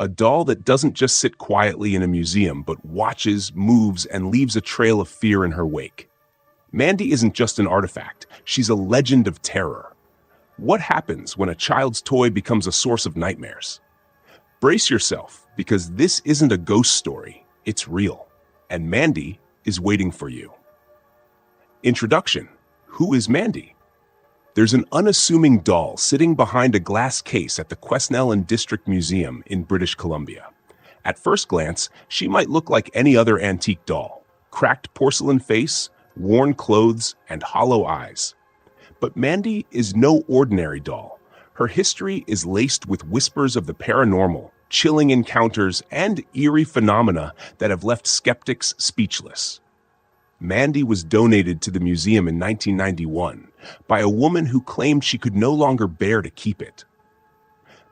a doll that doesn't just sit quietly in a museum, but watches, moves, and leaves a trail of fear in her wake. Mandy isn't just an artifact, she's a legend of terror. What happens when a child's toy becomes a source of nightmares? Brace yourself, because this isn't a ghost story, it's real, and Mandy is waiting for you. Introduction. Who is Mandy? There's an unassuming doll sitting behind a glass case at the Quesnel and District Museum in British Columbia. At first glance, she might look like any other antique doll. Cracked porcelain face, worn clothes, and hollow eyes. But Mandy is no ordinary doll. Her history is laced with whispers of the paranormal, chilling encounters, and eerie phenomena that have left skeptics speechless. Mandy was donated to the museum in 1991 by a woman who claimed she could no longer bear to keep it.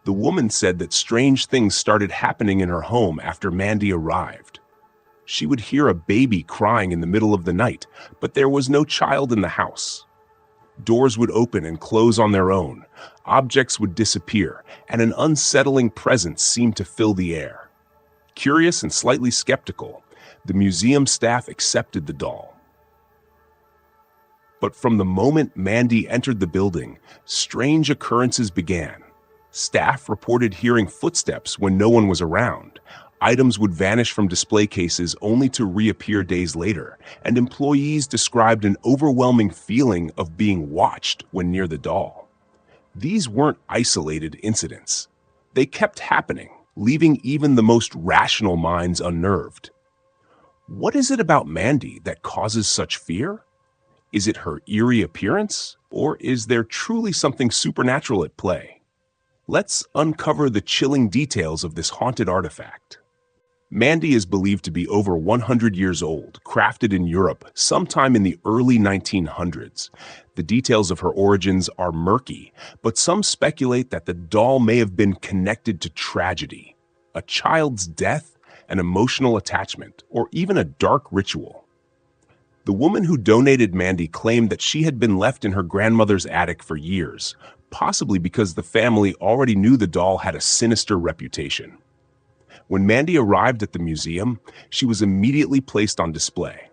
The woman said that strange things started happening in her home after Mandy arrived. She would hear a baby crying in the middle of the night, but there was no child in the house. Doors would open and close on their own, objects would disappear, and an unsettling presence seemed to fill the air. Curious and slightly skeptical, the museum staff accepted the doll. But from the moment Mandy entered the building, strange occurrences began. Staff reported hearing footsteps when no one was around. Items would vanish from display cases only to reappear days later, and employees described an overwhelming feeling of being watched when near the doll. These weren't isolated incidents. They kept happening, leaving even the most rational minds unnerved. What is it about Mandy that causes such fear? Is it her eerie appearance, or is there truly something supernatural at play? Let's uncover the chilling details of this haunted artifact. Mandy is believed to be over 100 years old, crafted in Europe sometime in the early 1900s. The details of her origins are murky, but some speculate that the doll may have been connected to tragedy, a child's death, an emotional attachment, or even a dark ritual. The woman who donated Mandy claimed that she had been left in her grandmother's attic for years, possibly because the family already knew the doll had a sinister reputation. When Mandy arrived at the museum, she was immediately placed on display.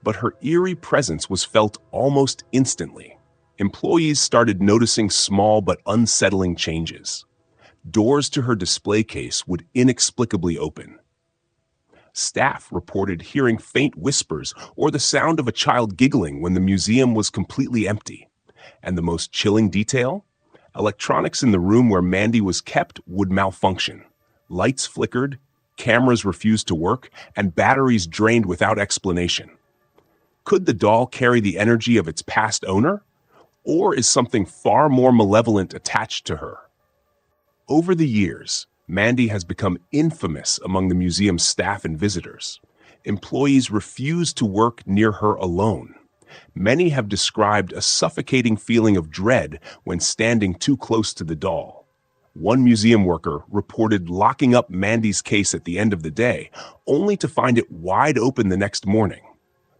But her eerie presence was felt almost instantly. Employees started noticing small but unsettling changes. Doors to her display case would inexplicably open. Staff reported hearing faint whispers or the sound of a child giggling when the museum was completely empty. And the most chilling detail? Electronics in the room where Mandy was kept would malfunction. Lights flickered, cameras refused to work, and batteries drained without explanation. Could the doll carry the energy of its past owner? Or is something far more malevolent attached to her? Over the years, Mandy has become infamous among the museum's staff and visitors. Employees refuse to work near her alone. Many have described a suffocating feeling of dread when standing too close to the doll. One museum worker reported locking up Mandy's case at the end of the day, only to find it wide open the next morning,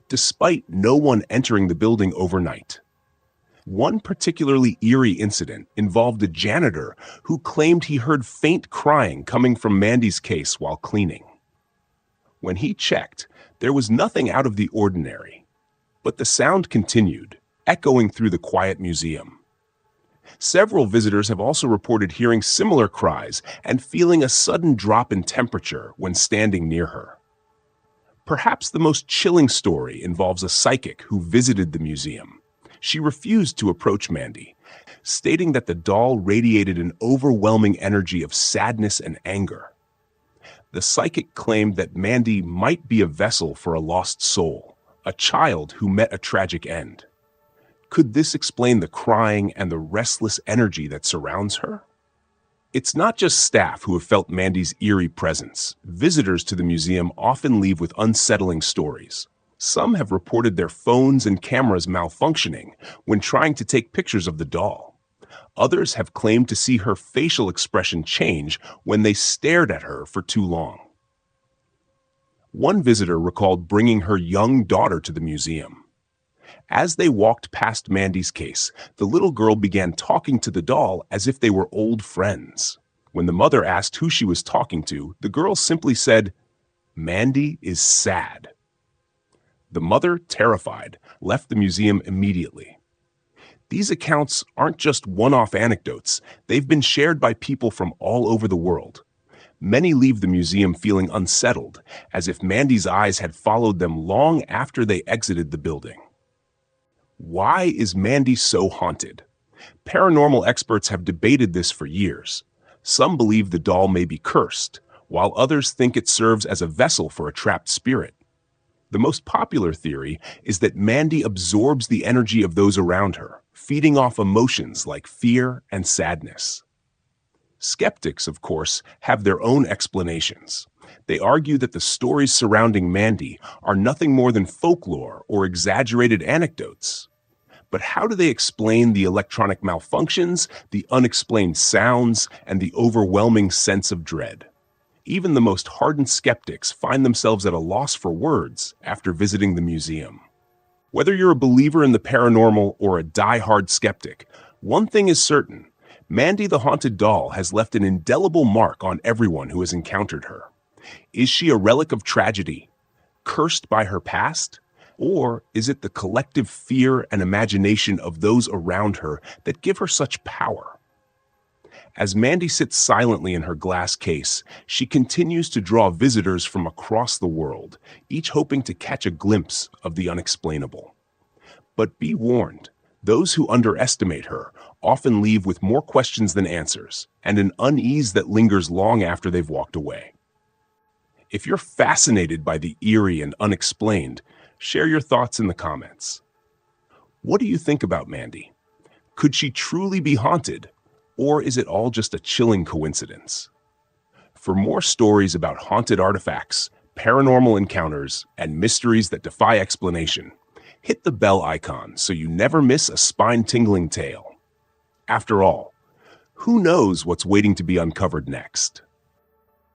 despite no one entering the building overnight. One particularly eerie incident involved a janitor who claimed he heard faint crying coming from Mandy's case while cleaning. When he checked, there was nothing out of the ordinary, but the sound continued, echoing through the quiet museum. Several visitors have also reported hearing similar cries and feeling a sudden drop in temperature when standing near her. Perhaps the most chilling story involves a psychic who visited the museum. She refused to approach Mandy, stating that the doll radiated an overwhelming energy of sadness and anger. The psychic claimed that Mandy might be a vessel for a lost soul, a child who met a tragic end. Could this explain the crying and the restless energy that surrounds her? It's not just staff who have felt Mandy's eerie presence. Visitors to the museum often leave with unsettling stories. Some have reported their phones and cameras malfunctioning when trying to take pictures of the doll. Others have claimed to see her facial expression change when they stared at her for too long. One visitor recalled bringing her young daughter to the museum. As they walked past Mandy's case, the little girl began talking to the doll as if they were old friends. When the mother asked who she was talking to, the girl simply said, "Mandy is sad." The mother, terrified, left the museum immediately. These accounts aren't just one-off anecdotes. They've been shared by people from all over the world. Many leave the museum feeling unsettled, as if Mandy's eyes had followed them long after they exited the building. Why is Mandy so haunted? Paranormal experts have debated this for years. Some believe the doll may be cursed, while others think it serves as a vessel for a trapped spirit. The most popular theory is that Mandy absorbs the energy of those around her, feeding off emotions like fear and sadness. Skeptics, of course, have their own explanations. They argue that the stories surrounding Mandy are nothing more than folklore or exaggerated anecdotes. But how do they explain the electronic malfunctions, the unexplained sounds, and the overwhelming sense of dread? Even the most hardened skeptics find themselves at a loss for words after visiting the museum. Whether you're a believer in the paranormal or a die-hard skeptic, one thing is certain: Mandy the Haunted Doll has left an indelible mark on everyone who has encountered her. Is she a relic of tragedy, cursed by her past? Or is it the collective fear and imagination of those around her that give her such power? As Mandy sits silently in her glass case, she continues to draw visitors from across the world, each hoping to catch a glimpse of the unexplainable. But be warned, those who underestimate her often leave with more questions than answers, and an unease that lingers long after they've walked away. If you're fascinated by the eerie and unexplained, share your thoughts in the comments. What do you think about Mandy? Could she truly be haunted? Or is it all just a chilling coincidence? For more stories about haunted artifacts, paranormal encounters, and mysteries that defy explanation, hit the bell icon so you never miss a spine-tingling tale. After all, who knows what's waiting to be uncovered next?